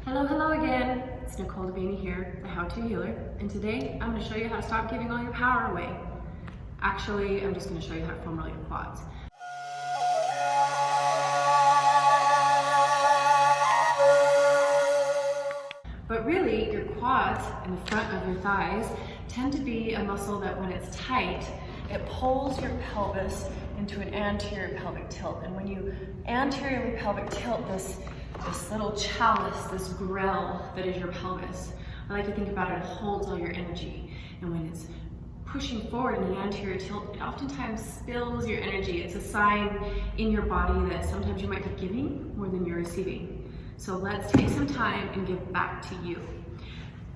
Hello again. It's Nicole Devaney here, the How To Healer, and today I'm going to show you how to stop giving all your power away. Actually, I'm just going to show you how to foam roll your quads. But really, your quads in the front of your thighs tend to be a muscle that when it's tight, it pulls your pelvis into an anterior pelvic tilt. And when you anterior pelvic tilt this little chalice, this grell that is your pelvis, I like to think about it holds all your energy. And when it's pushing forward in an anterior tilt, it oftentimes spills your energy. It's a sign in your body that sometimes you might be giving more than you're receiving. So let's take some time and give back to you.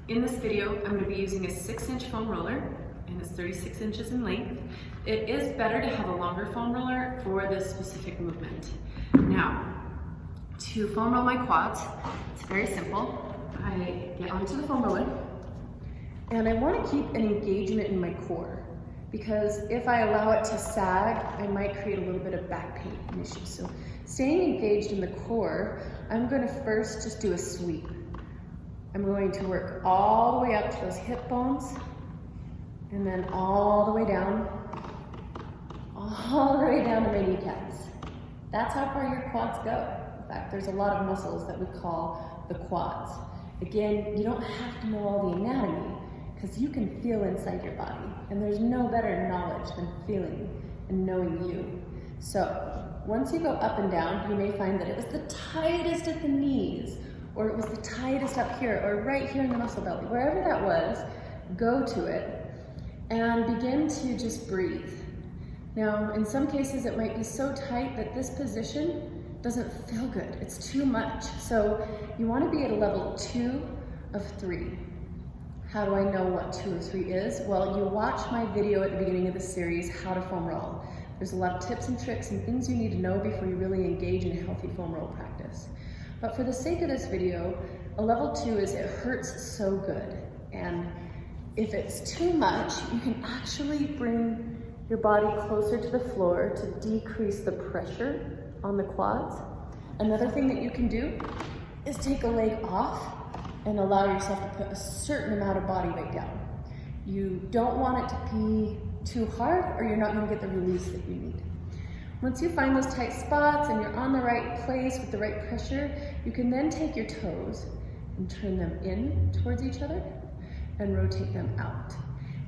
In this video, I'm going to be using a 6-inch foam roller, and it's 36 inches in length. It is better to have a longer foam roller for this specific movement. Now, to foam roll my quads, it's very simple. I get onto the foam roller, and I want to keep an engagement in my core, because if I allow it to sag, I might create a little bit of back pain issues. So staying engaged in the core, I'm going to first just do a sweep. I'm going to work all the way up to those hip bones, and then all the way down to my kneecaps. That's how far your quads go. In fact, there's a lot of muscles that we call the quads. Again, you don't have to know all the anatomy, because you can feel inside your body, and there's no better knowledge than feeling and knowing you. So once you go up and down, you may find that it was the tightest at the knees, or it was the tightest up here, or right here in the muscle belly. Wherever that was, go to it and begin to just breathe. Now, in some cases, it might be so tight that this position doesn't feel good. It's too much. So you want to be at a level 2 of 3. How do I know what 2 of 3 is? Well, you watch my video at the beginning of the series, How to Foam Roll. There's a lot of tips and tricks and things you need to know before you really engage in a healthy foam roll practice. But for the sake of this video, a level 2 is it hurts so good. And if it's too much, you can actually bring your body closer to the floor to decrease the pressure on the quads. Another thing that you can do is take a leg off and allow yourself to put a certain amount of body weight down. You don't want it to be too hard, or you're not going to get the release that you need. Once you find those tight spots and you're on the right place with the right pressure, you can then take your toes and turn them in towards each other and rotate them out.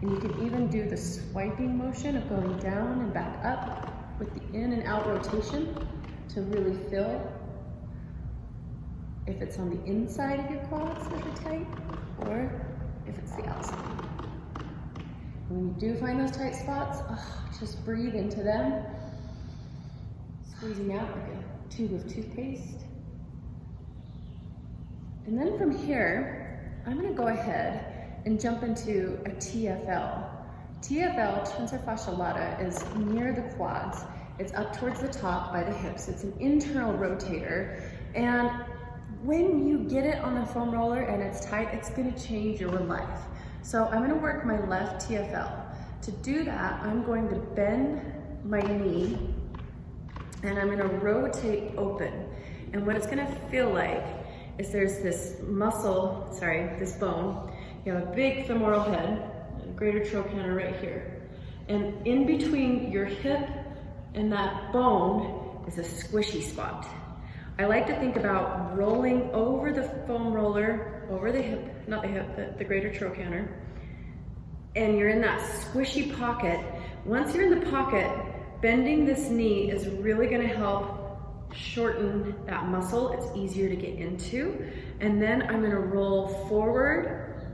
And you can even do the swiping motion of going down and back up with the in and out rotation to really feel if it's on the inside of your quads that are tight, or if it's the outside. When you do find those tight spots, just breathe into them, squeezing out like a tube of toothpaste. And then from here, I'm going to go ahead and jump into a TFL. TFL, tensor fasciae latae, is near the quads. It's up towards the top by the hips. It's an internal rotator, and when you get it on the foam roller and it's tight, it's going to change your life. So I'm going to work my left TFL. To do that, I'm going to bend my knee and I'm going to rotate open. And what it's going to feel like is there's this this bone. You have a big femoral head, a greater trochanter right here. And in between your hip and that bone is a squishy spot. I like to think about rolling over the foam roller, over the hip, not the hip, the greater trochanter, and you're in that squishy pocket. Once you're in the pocket, bending this knee is really going to help shorten that muscle. It's easier to get into. And then I'm going to roll forward.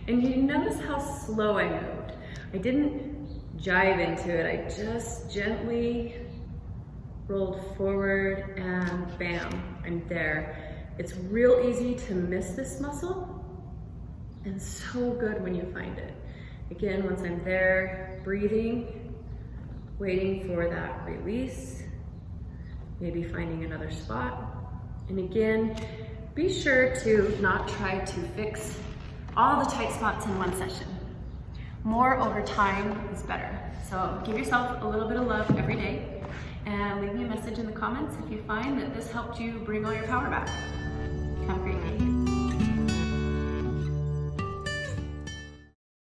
And you notice how slow I moved. I didn't jive into it. I just gently rolled forward and bam, I'm there. It's real easy to miss this muscle and so good when you find it. Again, once I'm there, breathing, waiting for that release, maybe finding another spot. And again, be sure to not try to fix all the tight spots in one session. More over time is better. So give yourself a little bit of love every day, and leave me a message in the comments if you find that this helped you bring all your power back.